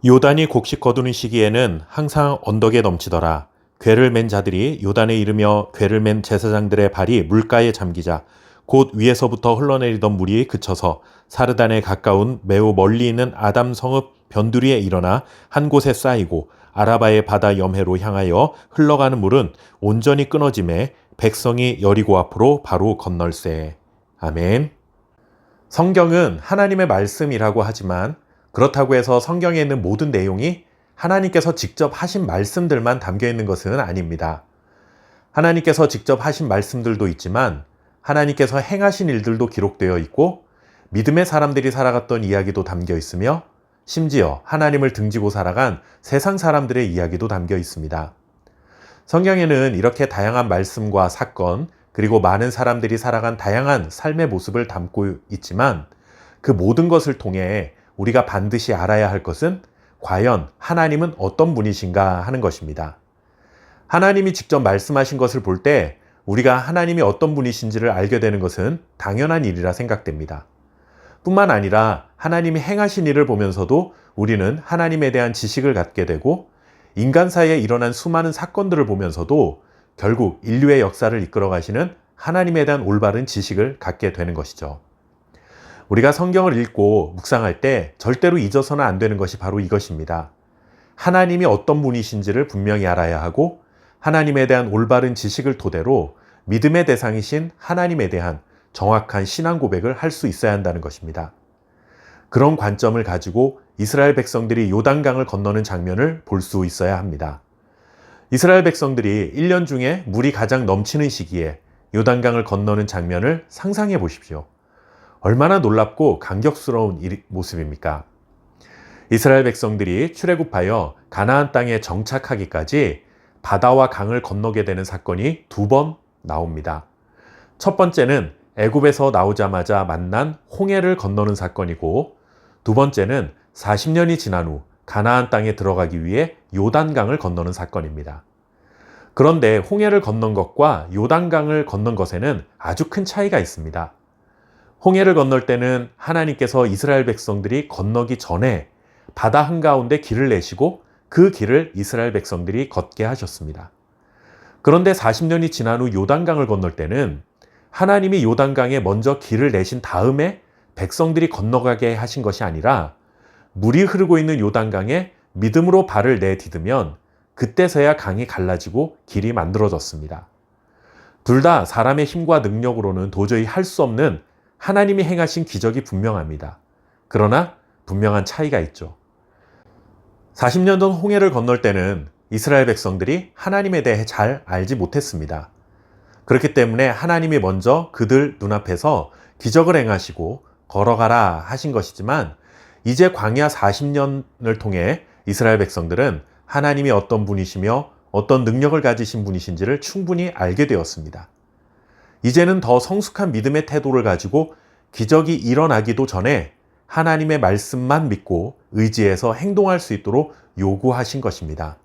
요단이 곡식 거두는 시기에는 항상 언덕에 넘치더라. 궤를 맨 자들이 요단에 이르며 궤를 맨 제사장들의 발이 물가에 잠기자 곧 위에서부터 흘러내리던 물이 그쳐서 사르단에 가까운 매우 멀리 있는 아담 성읍 변두리에 일어나 한 곳에 쌓이고 아라바의 바다 염해로 향하여 흘러가는 물은 온전히 끊어짐에 백성이 여리고 앞으로 바로 건널세. 아멘. 성경은 하나님의 말씀이라고 하지만 그렇다고 해서 성경에 있는 모든 내용이 하나님께서 직접 하신 말씀들만 담겨 있는 것은 아닙니다. 하나님께서 직접 하신 말씀들도 있지만 하나님께서 행하신 일들도 기록되어 있고 믿음의 사람들이 살아갔던 이야기도 담겨 있으며 심지어 하나님을 등지고 살아간 세상 사람들의 이야기도 담겨 있습니다. 성경에는 이렇게 다양한 말씀과 사건 그리고 많은 사람들이 살아간 다양한 삶의 모습을 담고 있지만 그 모든 것을 통해 우리가 반드시 알아야 할 것은 과연 하나님은 어떤 분이신가 하는 것입니다. 하나님이 직접 말씀하신 것을 볼 때 우리가 하나님이 어떤 분이신지를 알게 되는 것은 당연한 일이라 생각됩니다. 뿐만 아니라 하나님이 행하신 일을 보면서도 우리는 하나님에 대한 지식을 갖게 되고 인간 사이에 일어난 수많은 사건들을 보면서도 결국 인류의 역사를 이끌어 가시는 하나님에 대한 올바른 지식을 갖게 되는 것이죠. 우리가 성경을 읽고 묵상할 때 절대로 잊어서는 안 되는 것이 바로 이것입니다. 하나님이 어떤 분이신지를 분명히 알아야 하고 하나님에 대한 올바른 지식을 토대로 믿음의 대상이신 하나님에 대한 정확한 신앙 고백을 할 수 있어야 한다는 것입니다. 그런 관점을 가지고 이스라엘 백성들이 요단강을 건너는 장면을 볼 수 있어야 합니다. 이스라엘 백성들이 1년 중에 물이 가장 넘치는 시기에 요단강을 건너는 장면을 상상해 보십시오. 얼마나 놀랍고 감격스러운 모습입니까? 이스라엘 백성들이 출애굽하여 가나안 땅에 정착하기까지 바다와 강을 건너게 되는 사건이 2번 나옵니다. 첫 번째는 애굽에서 나오자마자 만난 홍해를 건너는 사건이고 두 번째는 40년이 지난 후 가나안 땅에 들어가기 위해 요단강을 건너는 사건입니다. 그런데 홍해를 건넌 것과 요단강을 건넌 것에는 아주 큰 차이가 있습니다. 홍해를 건널 때는 하나님께서 이스라엘 백성들이 건너기 전에 바다 한가운데 길을 내시고 그 길을 이스라엘 백성들이 걷게 하셨습니다. 그런데 40년이 지난 후 요단강을 건널 때는 하나님이 요단강에 먼저 길을 내신 다음에 백성들이 건너가게 하신 것이 아니라 물이 흐르고 있는 요단강에 믿음으로 발을 내디디면 그때서야 강이 갈라지고 길이 만들어졌습니다. 둘 다 사람의 힘과 능력으로는 도저히 할 수 없는 하나님이 행하신 기적이 분명합니다. 그러나 분명한 차이가 있죠. 40년 전 홍해를 건널 때는 이스라엘 백성들이 하나님에 대해 잘 알지 못했습니다. 그렇기 때문에 하나님이 먼저 그들 눈앞에서 기적을 행하시고 걸어가라 하신 것이지만 이제 광야 40년을 통해 이스라엘 백성들은 하나님이 어떤 분이시며 어떤 능력을 가지신 분이신지를 충분히 알게 되었습니다. 이제는 더 성숙한 믿음의 태도를 가지고 기적이 일어나기도 전에 하나님의 말씀만 믿고 의지해서 행동할 수 있도록 요구하신 것입니다.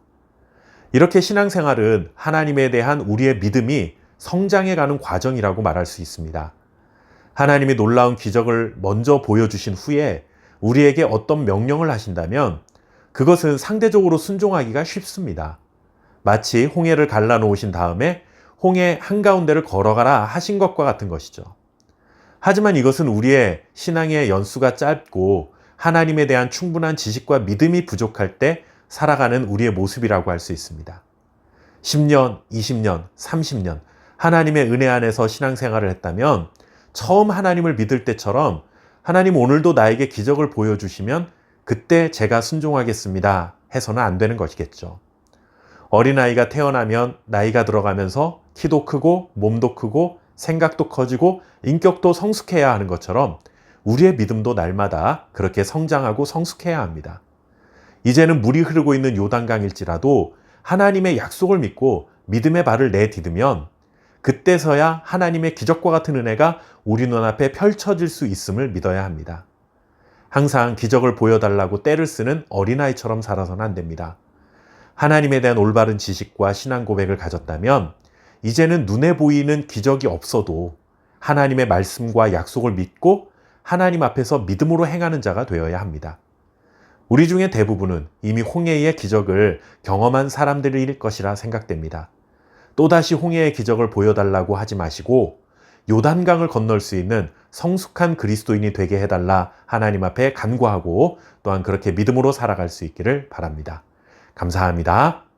이렇게 신앙생활은 하나님에 대한 우리의 믿음이 성장해가는 과정이라고 말할 수 있습니다. 하나님이 놀라운 기적을 먼저 보여주신 후에 우리에게 어떤 명령을 하신다면 그것은 상대적으로 순종하기가 쉽습니다. 마치 홍해를 갈라놓으신 다음에 홍해 한가운데를 걸어가라 하신 것과 같은 것이죠. 하지만 이것은 우리의 신앙의 연수가 짧고 하나님에 대한 충분한 지식과 믿음이 부족할 때 살아가는 우리의 모습이라고 할 수 있습니다. 10년, 20년, 30년 하나님의 은혜 안에서 신앙생활을 했다면 처음 하나님을 믿을 때처럼 하나님 오늘도 나에게 기적을 보여주시면 그때 제가 순종하겠습니다 해서는 안 되는 것이겠죠. 어린아이가 태어나면 나이가 들어가면서 키도 크고 몸도 크고 생각도 커지고 인격도 성숙해야 하는 것처럼 우리의 믿음도 날마다 그렇게 성장하고 성숙해야 합니다. 이제는 물이 흐르고 있는 요단강일지라도 하나님의 약속을 믿고 믿음의 발을 내디디면 그때서야 하나님의 기적과 같은 은혜가 우리 눈앞에 펼쳐질 수 있음을 믿어야 합니다. 항상 기적을 보여달라고 떼를 쓰는 어린아이처럼 살아서는 안 됩니다. 하나님에 대한 올바른 지식과 신앙 고백을 가졌다면 이제는 눈에 보이는 기적이 없어도 하나님의 말씀과 약속을 믿고 하나님 앞에서 믿음으로 행하는 자가 되어야 합니다. 우리 중에 대부분은 이미 홍해의 기적을 경험한 사람들일 것이라 생각됩니다. 또다시 홍해의 기적을 보여달라고 하지 마시고 요단강을 건널 수 있는 성숙한 그리스도인이 되게 해달라 하나님 앞에 간구하고 또한 그렇게 믿음으로 살아갈 수 있기를 바랍니다. 감사합니다.